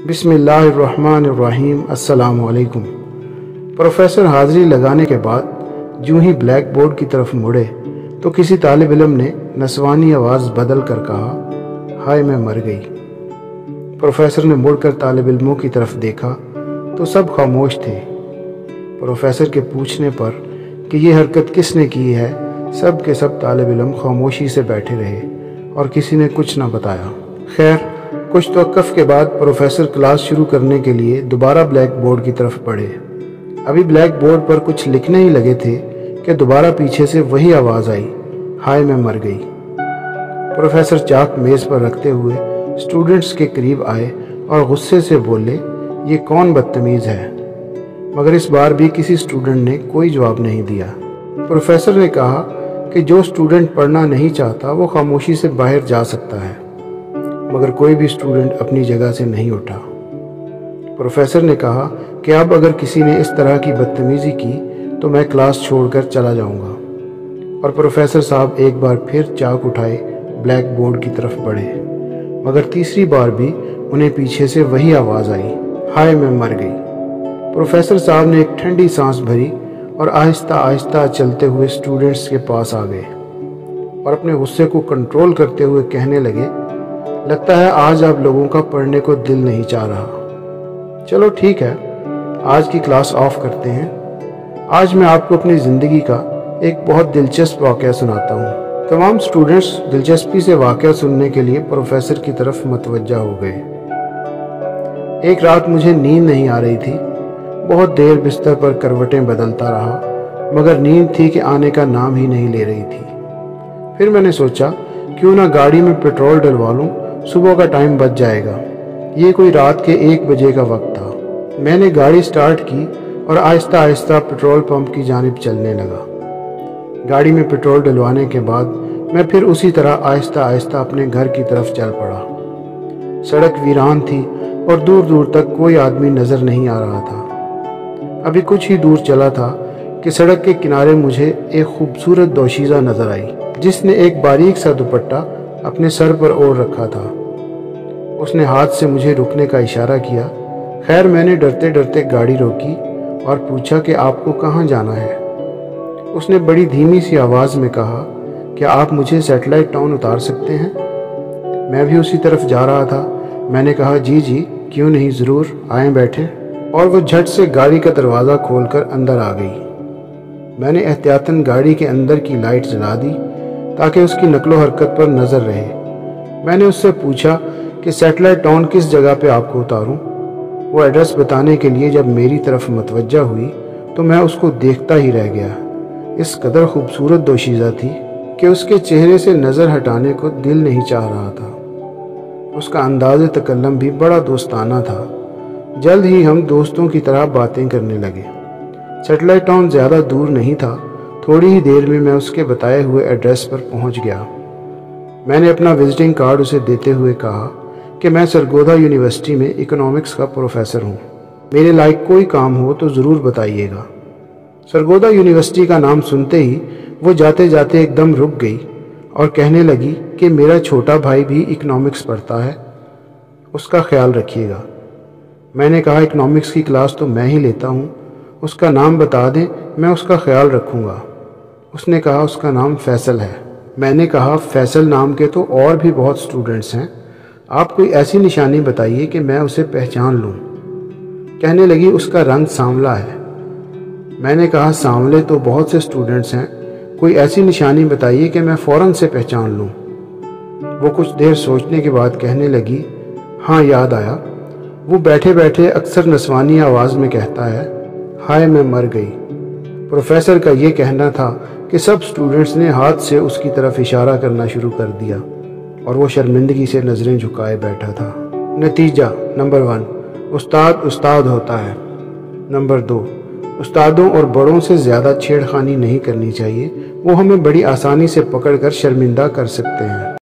बिस्मिल्लाहिर्रहमानिर्रहीम। अस्सलामु अलैकुम। प्रोफेसर हाज़िरी लगाने के बाद यूं ही ब्लैक बोर्ड की तरफ मुड़े तो किसी तालिब इल्म ने नस्वानी आवाज़ बदल कर कहा, हाय मैं मर गई। प्रोफेसर ने मुड़कर तालिब इल्मों की तरफ देखा तो सब खामोश थे। प्रोफेसर के पूछने पर कि ये हरकत किसने की है, सब के सब तालिब इल्म खामोशी से बैठे रहे और किसी ने कुछ न बताया। खैर, कुछ तवक्कुफ़ के बाद प्रोफेसर क्लास शुरू करने के लिए दोबारा ब्लैक बोर्ड की तरफ बढ़े। अभी ब्लैक बोर्ड पर कुछ लिखने ही लगे थे कि दोबारा पीछे से वही आवाज़ आई, हाय मैं मर गई। प्रोफेसर चाक मेज़ पर रखते हुए स्टूडेंट्स के करीब आए और गुस्से से बोले, ये कौन बदतमीज़ है। मगर इस बार भी किसी स्टूडेंट ने कोई जवाब नहीं दिया। प्रोफेसर ने कहा कि जो स्टूडेंट पढ़ना नहीं चाहता वो खामोशी से बाहर जा सकता है, मगर कोई भी स्टूडेंट अपनी जगह से नहीं उठा। प्रोफेसर ने कहा कि अब अगर किसी ने इस तरह की बदतमीज़ी की तो मैं क्लास छोड़कर चला जाऊंगा। और प्रोफेसर साहब एक बार फिर चाक उठाए ब्लैक बोर्ड की तरफ बढ़े, मगर तीसरी बार भी उन्हें पीछे से वही आवाज़ आई, हाय मैं मर गई। प्रोफेसर साहब ने एक ठंडी सांस भरी और आहिस्ता आहिस्ता चलते हुए स्टूडेंट्स के पास आ गए और अपने गुस्से को कंट्रोल करते हुए कहने लगे, लगता है आज आप लोगों का पढ़ने को दिल नहीं चाह रहा। चलो ठीक है, आज की क्लास ऑफ करते हैं। आज मैं आपको अपनी ज़िंदगी का एक बहुत दिलचस्प वाक़या सुनाता हूँ। तमाम स्टूडेंट्स दिलचस्पी से वाक़या सुनने के लिए प्रोफेसर की तरफ मतवज्जा हो गए। एक रात मुझे नींद नहीं आ रही थी। बहुत देर बिस्तर पर करवटें बदलता रहा, मगर नींद थी कि आने का नाम ही नहीं ले रही थी। फिर मैंने सोचा क्यों ना गाड़ी में पेट्रोल डलवा लूँ, सुबह का टाइम बच जाएगा। ये कोई रात के 1 बजे का वक्त था। मैंने गाड़ी स्टार्ट की और आहिस्ता आहिस्ता पेट्रोल पंप की जानिब चलने लगा। गाड़ी में पेट्रोल डलवाने के बाद मैं फिर उसी तरह आहिस्ता आहिस्ता अपने घर की तरफ चल पड़ा। सड़क वीरान थी और दूर दूर तक कोई आदमी नज़र नहीं आ रहा था। अभी कुछ ही दूर चला था कि सड़क के किनारे मुझे एक खूबसूरत दोशीज़ा नज़र आई, जिसने एक बारीक सा दुपट्टा अपने सर पर ओढ़ रखा था। उसने हाथ से मुझे रुकने का इशारा किया। खैर, मैंने डरते डरते गाड़ी रोकी और पूछा कि आपको कहाँ जाना है। उसने बड़ी धीमी सी आवाज़ में कहा, क्या आप मुझे सैटेलाइट टाउन उतार सकते हैं। मैं भी उसी तरफ जा रहा था। मैंने कहा, जी जी क्यों नहीं, ज़रूर आएँ बैठें। और वो झट से गाड़ी का दरवाज़ा खोलकर अंदर आ गई। मैंने एहतियातन गाड़ी के अंदर की लाइट जला दी ताकि उसकी नकलो हरकत पर नज़र रहे। मैंने उससे पूछा कि सैटेलाइट टाउन किस जगह पे आपको उतारूं। वो एड्रेस बताने के लिए जब मेरी तरफ मतवज्जा हुई तो मैं उसको देखता ही रह गया। इस कदर खूबसूरत दोशीज़ा थी कि उसके चेहरे से नज़र हटाने को दिल नहीं चाह रहा था। उसका अंदाज़ तकल्लम भी बड़ा दोस्ताना था। जल्द ही हम दोस्तों की तरह बातें करने लगे। सैटेलाइट टाउन ज़्यादा दूर नहीं था। थोड़ी ही देर में मैं उसके बताए हुए एड्रेस पर पहुंच गया। मैंने अपना विजिटिंग कार्ड उसे देते हुए कहा कि मैं सरगोधा यूनिवर्सिटी में इकोनॉमिक्स का प्रोफेसर हूं। मेरे लायक कोई काम हो तो ज़रूर बताइएगा। सरगोधा यूनिवर्सिटी का नाम सुनते ही वो जाते जाते एकदम रुक गई और कहने लगी कि मेरा छोटा भाई भी इकोनॉमिक्स पढ़ता है, उसका ख्याल रखिएगा। मैंने कहा, इकोनॉमिक्स की क्लास तो मैं ही लेता हूँ, उसका नाम बता दें, मैं उसका ख्याल रखूँगा। उसने कहा, उसका नाम फैसल है। मैंने कहा, फैसल नाम के तो और भी बहुत स्टूडेंट्स हैं, आप कोई ऐसी निशानी बताइए कि मैं उसे पहचान लूँ। कहने लगी, उसका रंग सांवला है। मैंने कहा, सांवले तो बहुत से स्टूडेंट्स हैं, कोई ऐसी निशानी बताइए कि मैं फ़ौरन से पहचान लूँ। वो कुछ देर सोचने के बाद कहने लगी, हाँ याद आया, वो बैठे बैठे अक्सर नस्वानी आवाज़ में कहता है, हाय मैं मर गई। प्रोफेसर का ये कहना था कि सब स्टूडेंट्स ने हाथ से उसकी तरफ इशारा करना शुरू कर दिया और वो शर्मिंदगी से नज़रें झुकाए बैठा था। नतीजा नंबर 1, उस्ताद उस्ताद होता है। नंबर 2, उस्तादों और बड़ों से ज़्यादा छेड़खानी नहीं करनी चाहिए, वो हमें बड़ी आसानी से पकड़ कर शर्मिंदा कर सकते हैं।